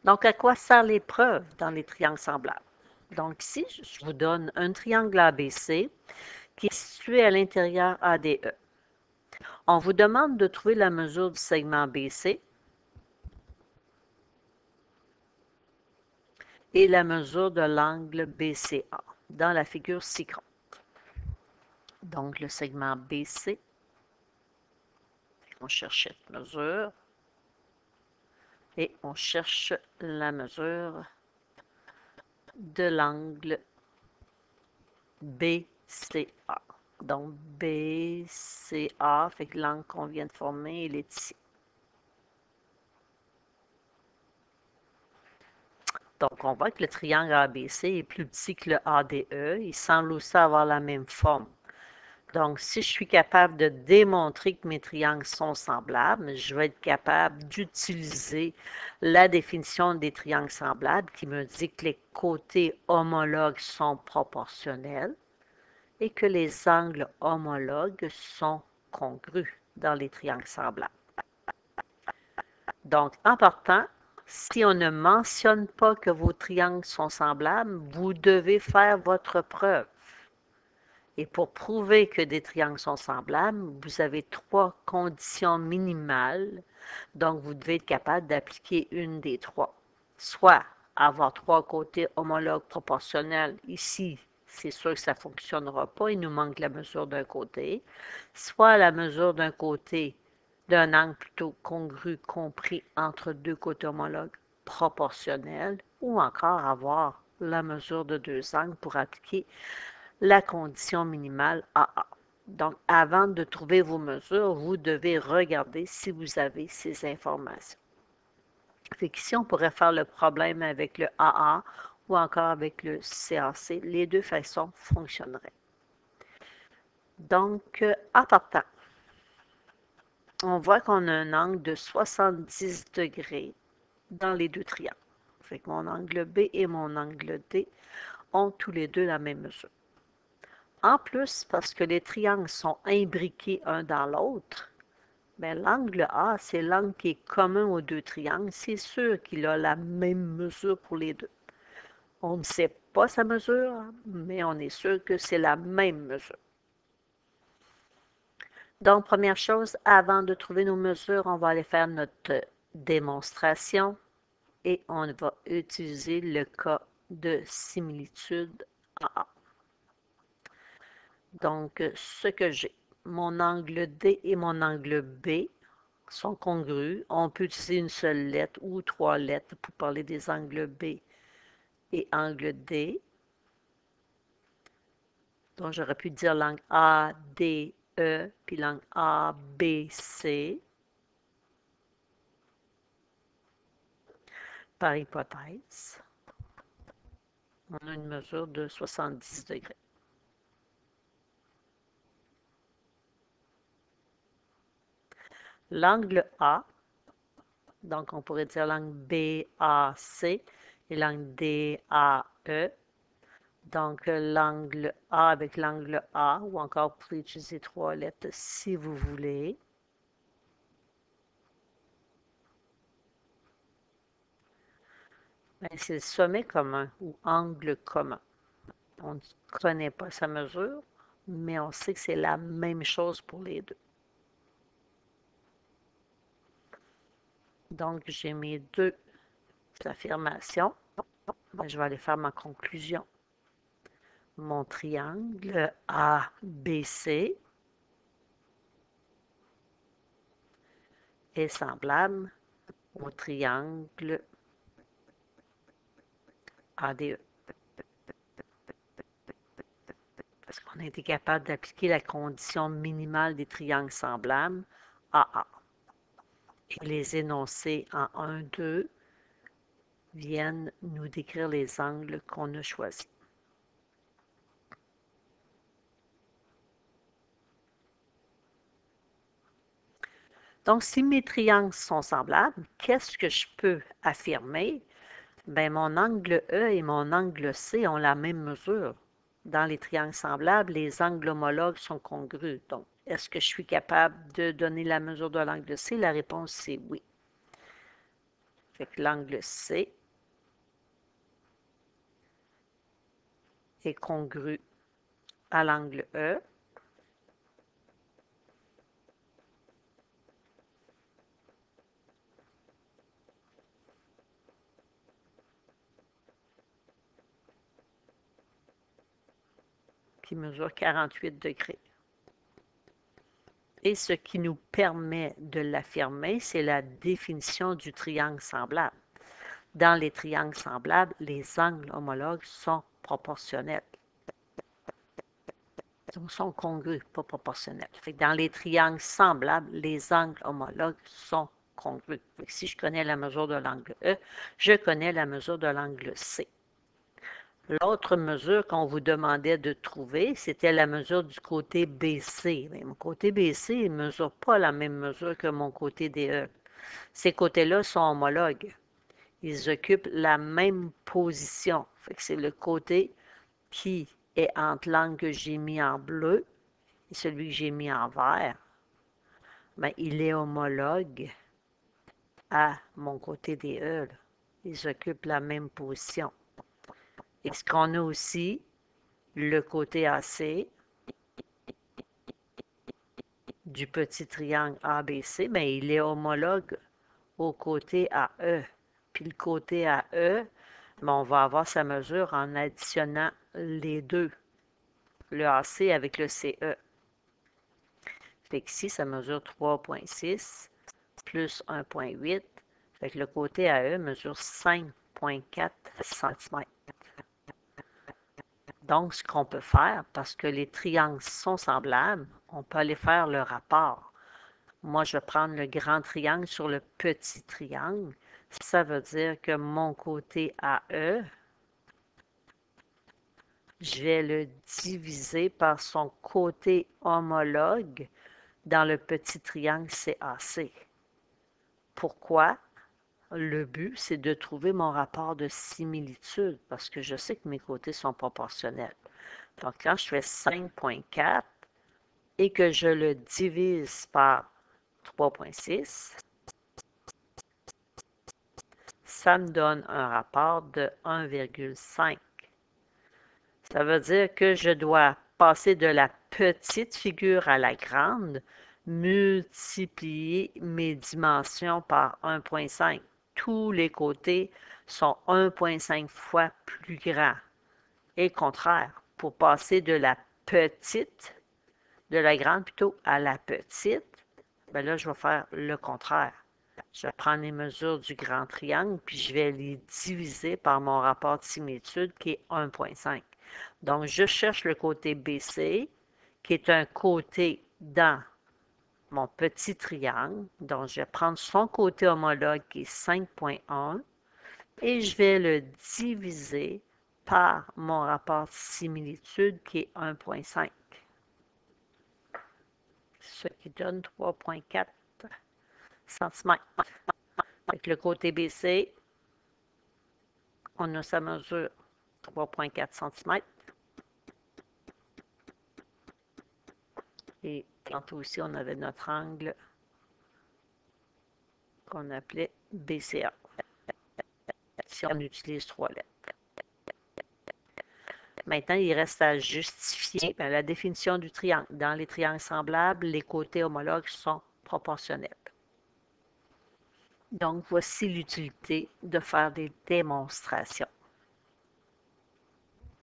Donc, à quoi sert l'épreuve dans les triangles semblables? Donc, ici, je vous donne un triangle ABC qui est situé à l'intérieur ADE. On vous demande de trouver la mesure du segment BC et la mesure de l'angle BCA dans la figure ci-contre. Donc, le segment BC, on cherche cette mesure et on cherche la mesure de l'angle BCA. Donc, BCA, fait que l'angle qu'on vient de former, il est ici. Donc, on voit que le triangle ABC est plus petit que le ADE. Il semble aussi avoir la même forme. Donc, si je suis capable de démontrer que mes triangles sont semblables, je vais être capable d'utiliser la définition des triangles semblables qui me dit que les côtés homologues sont proportionnels et que les angles homologues sont congrus dans les triangles semblables. Donc, en partant, si on ne mentionne pas que vos triangles sont semblables, vous devez faire votre preuve. Et pour prouver que des triangles sont semblables, vous avez 3 conditions minimales. Donc, vous devez être capable d'appliquer une des 3. Soit avoir 3 côtés homologues proportionnels. Ici, c'est sûr que ça ne fonctionnera pas. Il nous manque la mesure d'un côté. Soit la mesure d'un côté, d'un angle plutôt congru compris entre 2 côtés homologues proportionnels. Ou encore avoir la mesure de 2 angles pour appliquer la condition minimale AA. Donc, avant de trouver vos mesures, vous devez regarder si vous avez ces informations. Fait qu'ici, on pourrait faire le problème avec le AA ou encore avec le CAC. Les deux façons fonctionneraient. Donc, en partant, on voit qu'on a un angle de 70 degrés dans les deux triangles. Fait que mon angle B et mon angle D ont tous les deux la même mesure. En plus, parce que les triangles sont imbriqués un dans l'autre, bien, l'angle A, c'est l'angle qui est commun aux deux triangles. C'est sûr qu'il a la même mesure pour les deux. On ne sait pas sa mesure, mais on est sûr que c'est la même mesure. Donc, première chose, avant de trouver nos mesures, on va aller faire notre démonstration et on va utiliser le cas de similitude AA. Donc, ce que j'ai, mon angle D et mon angle B sont congrus. On peut utiliser une seule lettre ou 3 lettres pour parler des angles B et angle D. Donc, j'aurais pu dire l'angle A, D, E, puis l'angle A, B, C. Par hypothèse, on a une mesure de 70 degrés. L'angle A, donc on pourrait dire l'angle BAC et l'angle DAE. Donc, l'angle A avec l'angle A, ou encore vous pouvez utiliser 3 lettres si vous voulez. C'est le sommet commun ou angle commun. On ne connaît pas sa mesure, mais on sait que c'est la même chose pour les deux. Donc, j'ai mes deux affirmations. Je vais aller faire ma conclusion. Mon triangle ABC est semblable au triangle ADE. Parce qu'on a été capable d'appliquer la condition minimale des triangles semblables, AA. Et les énoncés en 1, 2 viennent nous décrire les angles qu'on a choisis. Donc, si mes triangles sont semblables, qu'est-ce que je peux affirmer? Bien, mon angle E et mon angle C ont la même mesure. Dans les triangles semblables, les angles homologues sont congrus. Donc, est-ce que je suis capable de donner la mesure de l'angle C? La réponse, c'est oui. Fait que l'angle C est congru à l'angle E. Qui mesure 48 degrés. Et ce qui nous permet de l'affirmer, c'est la définition du triangle semblable. Dans les triangles semblables, les angles homologues sont proportionnels. Ils sont congrus, pas proportionnels. Fait que dans les triangles semblables, les angles homologues sont congrus. Fait que si je connais la mesure de l'angle E, je connais la mesure de l'angle C. L'autre mesure qu'on vous demandait de trouver, c'était la mesure du côté BC. Mais mon côté BC, il ne mesure pas la même mesure que mon côté DE. Ces côtés-là sont homologues. Ils occupent la même position. Fait que c'est le côté qui est entre l'angle que j'ai mis en bleu et celui que j'ai mis en vert. Bien, il est homologue à mon côté DE. Là. Ils occupent la même position. Et ce qu'on a aussi, le côté AC du petit triangle ABC, bien, il est homologue au côté AE. Puis le côté AE, bien, on va avoir sa mesure en additionnant les deux, le AC avec le CE. Fait qu'ici, ça mesure 3,6 plus 1,8. Fait que le côté AE mesure 5,4 cm. Donc, ce qu'on peut faire, parce que les triangles sont semblables, on peut aller faire le rapport. Moi, je vais prendre le grand triangle sur le petit triangle. Ça veut dire que mon côté AE, je vais le diviser par son côté homologue dans le petit triangle CAC. Pourquoi? Le but, c'est de trouver mon rapport de similitude parce que je sais que mes côtés sont proportionnels. Donc, quand je fais 5,4 et que je le divise par 3,6, ça me donne un rapport de 1,5. Ça veut dire que je dois passer de la petite figure à la grande, multiplier mes dimensions par 1,5. Tous les côtés sont 1,5 fois plus grands. Et contraire, pour passer de la petite, de la grande plutôt, à la petite, bien là, je vais faire le contraire. Je vais prendre les mesures du grand triangle, puis je vais les diviser par mon rapport de similitude qui est 1,5. Donc, je cherche le côté BC, qui est un côté dans mon petit triangle. Donc, je vais prendre son côté homologue qui est 5,1 et je vais le diviser par mon rapport de similitude qui est 1,5. Ce qui donne 3,4 cm. Avec le côté BC, on a sa mesure 3,4 cm. Et tantôt aussi, on avait notre angle qu'on appelait BCA. Si on utilise 3 lettres. Maintenant, il reste à justifier la définition du triangle. Dans les triangles semblables, les côtés homologues sont proportionnels. Donc, voici l'utilité de faire des démonstrations.